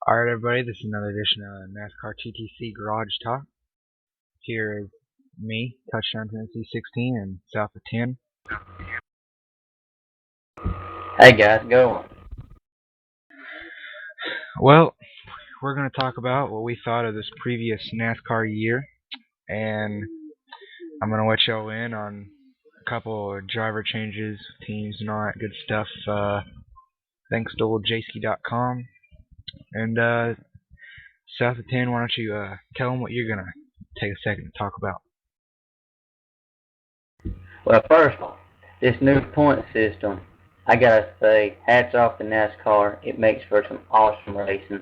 Alright everybody, this is another edition of NASCAR TTC Garage Talk. Here is me, Touchdown Tennessee 16 and south of 10. Hey guys, go. Well, we're going to talk about what we thought of this previous NASCAR year, and I'm going to let y'all in on a couple of driver changes, teams, and all that good stuff. Thanks to old jski.com. And south of 10, why don't you tell them what you're going to take a second to talk about. Well, first, this new point system, I gotta say, hats off to NASCAR. It makes for some awesome racing.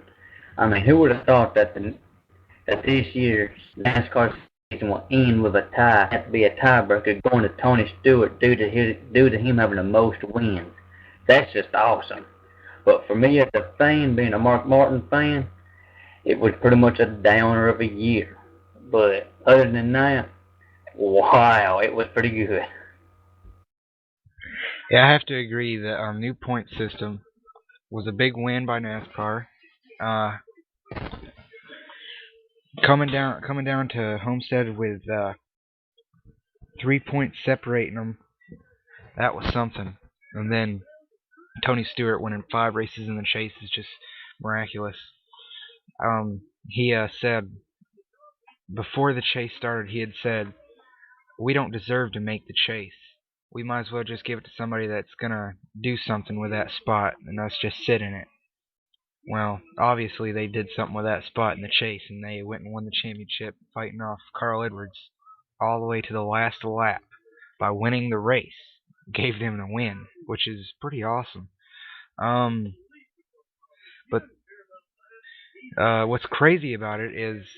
I mean, who would have thought that this year's NASCAR season will end with a tie? Have to be a tiebreaker going to Tony Stewart due to him having the most wins. That's just awesome. But for me, as a fan, being a Mark Martin fan, it was pretty much a downer of a year. But other than that, wow, it was pretty good. Yeah, I have to agree that our new point system was a big win by NASCAR. Coming down to Homestead with 3 points separating them, that was something. And then Tony Stewart winning 5 races in the chase is just miraculous. He said before the chase started, he had said, "We don't deserve to make the chase. We might as well just give it to somebody that's gonna do something with that spot, and us just sit in it." Well, obviously they did something with that spot in the chase, and they went and won the championship, fighting off Carl Edwards all the way to the last lap by winning the race. Gave them the win, which is pretty awesome. But what's crazy about it is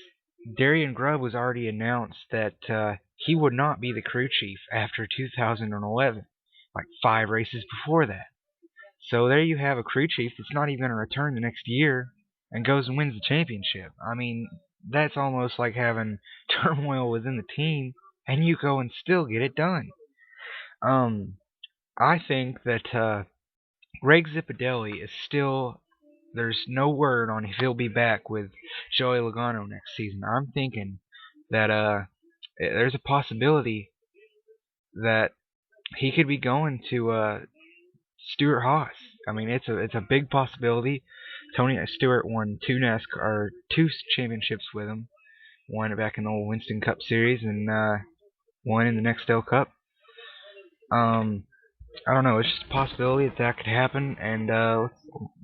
Darian Grubb was already announced that he would not be the crew chief after 2011, like 5 races before that. So there you have a crew chief that's not even going to return the next year and goes and wins the championship. I mean, that's almost like having turmoil within the team and you go and still get it done. I think that Greg Zipadelli is still, there's no word on if he'll be back with Joey Logano next season. I'm thinking that there's a possibility that he could be going to Stewart Haas. I mean, it's a big possibility. Tony Stewart won 2 championships with him. Won it back in the old Winston Cup Series and won in the Nextel Cup. I don't know. It's just a possibility that could happen. And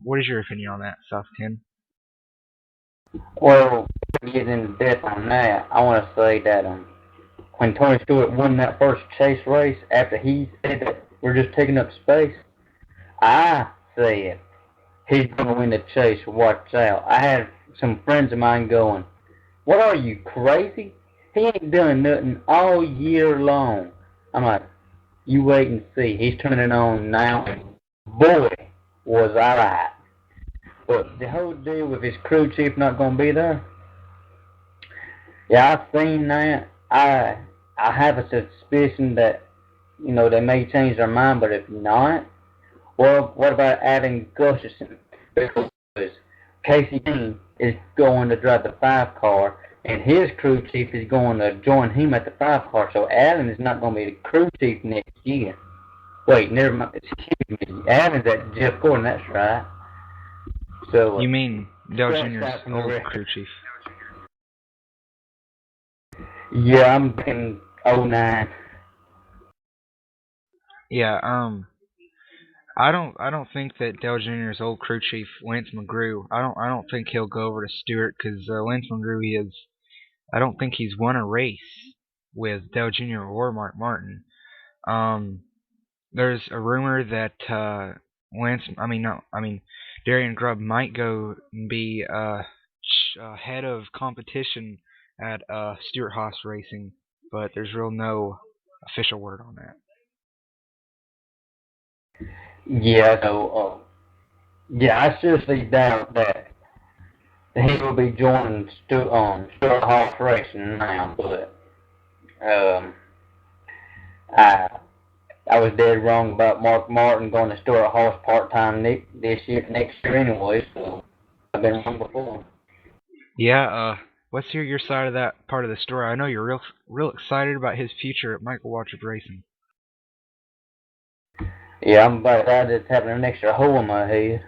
what is your opinion on that, South 10? Well, getting into depth on that, I want to say that when Tony Stewart won that first chase race, after he said that we're just taking up space, I said he's going to win the chase. Watch out. I had some friends of mine going, "What are you, crazy? He ain't done nothing all year long." I'm like, you wait and see. He's turning it on now. Boy, was I right. But the whole deal with his crew chief not going to be there, yeah, I've seen that. I have a suspicion that, they may change their mind, but if not, well, what about adding Gustafson? Because Casey Dean is going to drive the 5 car, and his crew chief is going to join him at the 5 car, so Allen is not going to be the crew chief next year. Wait, never mind. Excuse me. Allen's at Jeff Gordon, that's right. So you mean Dale Jr.'s old crew chief? Yeah, I'm thinking 09. Yeah, I don't think that Dale Jr.'s old crew chief Lance McGrew. I don't think he'll go over to Stewart because Lance McGrew I don't think he's won a race with Dale Jr. or Mark Martin. There's a rumor that Darian Grubb might go and be head of competition at Stewart Haas Racing, but there's no official word on that. Yeah, so I seriously doubt that he will be joining Stewart Haas Racing now, but I was dead wrong about Mark Martin going to Stewart Haas part-time next year anyway, so I been wrong before. Yeah, let's hear your side of that part of the story. I know you're real excited about his future at Michael Waltrip Racing. Yeah, I'm about that just having an extra hole in my head.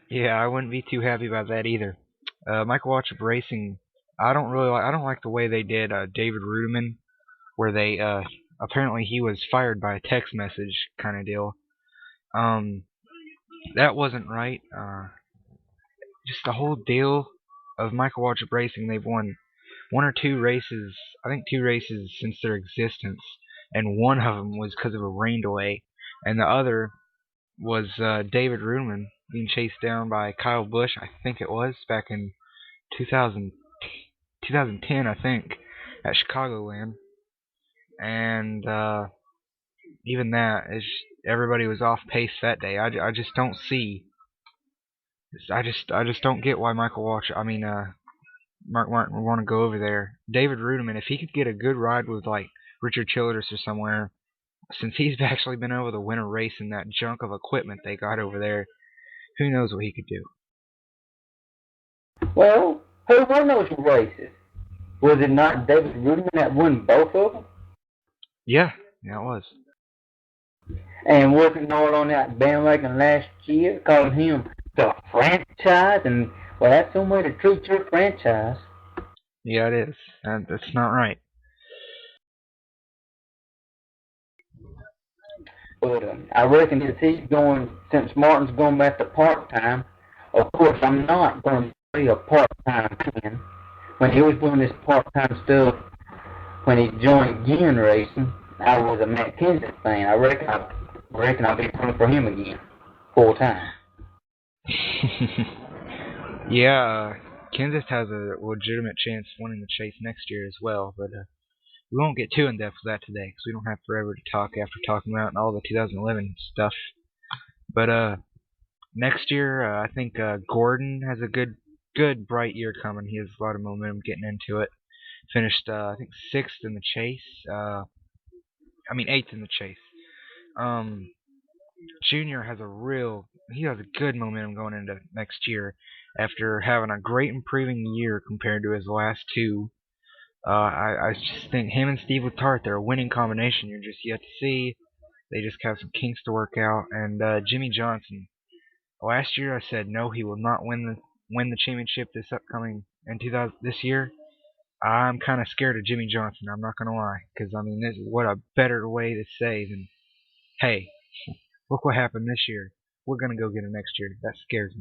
Yeah, I wouldn't be too happy about that either. Michael Waltrip Racing, I don't like the way they did David Ruderman, where they apparently he was fired by a text message kind of deal. That wasn't right. Just the whole deal of Michael Waltrip Racing, they've won one or two races, I think two races since their existence, and one of them was because of a rain delay, and the other was David Ruderman being chased down by Kyle Busch, I think it was, back in 2010, I think, at Chicagoland. And even that, everybody was off pace that day. I just don't see. I just don't get why Mark Martin would want to go over there. David Ruderman, if he could get a good ride with like Richard Childress or somewhere, since he's actually been able to win a race in that junk of equipment they got over there, who knows what he could do. Well, who won those races? Was it not David Ruderman that won both of them? Yeah, it was. And wasn't all on that bandwagon last year, calling him the franchise, and well, that's some way to treat your franchise. Yeah, it is. That's not right. But I reckon if he's going, since Martin's going back to part-time, of course I'm not going to be a part-time fan. When he was doing this part-time stuff, when he joined Gin Racing, I was a Matt Kenseth fan. I reckon I'll be pulling for him again, full-time. Yeah, Kansas has a legitimate chance of winning the chase next year as well, but we won't get too in depth with that today because we don't have forever to talk after talking about all the 2011 stuff. But next year, I think Gordon has a good bright year coming. He has a lot of momentum getting into it. Finished, I think, sixth in the chase. Eighth in the chase. Junior has he has a good momentum going into next year after having a great improving year compared to his last two. I just think him and Steve Letarte, they're a winning combination. You're just yet to see. They just have some kinks to work out. And Jimmy Johnson. Last year I said no, he will not win the championship this year. I'm kind of scared of Jimmy Johnson. I'm not gonna lie, because what a better way to say than, hey, look what happened this year. We're gonna go get it next year. That scares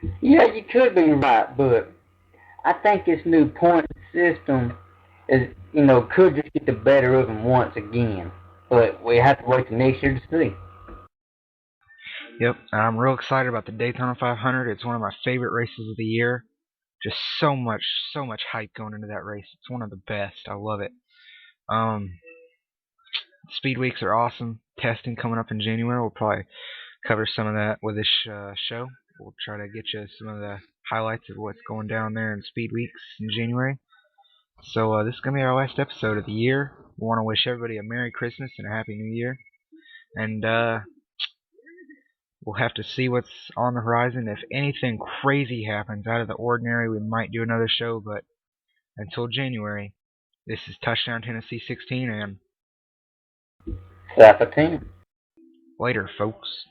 me. Yeah, you could be right, but I think this new point system could just get the better of him once again. But we have to wait till next year to see. Yep, I'm real excited about the Daytona 500. It's one of my favorite races of the year. Just so much hype going into that race. It's one of the best. I love it. Speed weeks are awesome. Testing coming up in January. We'll probably cover some of that with this show. We'll try to get you some of the highlights of what's going down there in Speed weeks in January. So this is going to be our last episode of the year. We want to wish everybody a Merry Christmas and a Happy New Year. And we'll have to see what's on the horizon. If anything crazy happens out of the ordinary, we might do another show. But until January, this is Touchdown Tennessee 16 and South of 10. later, folks.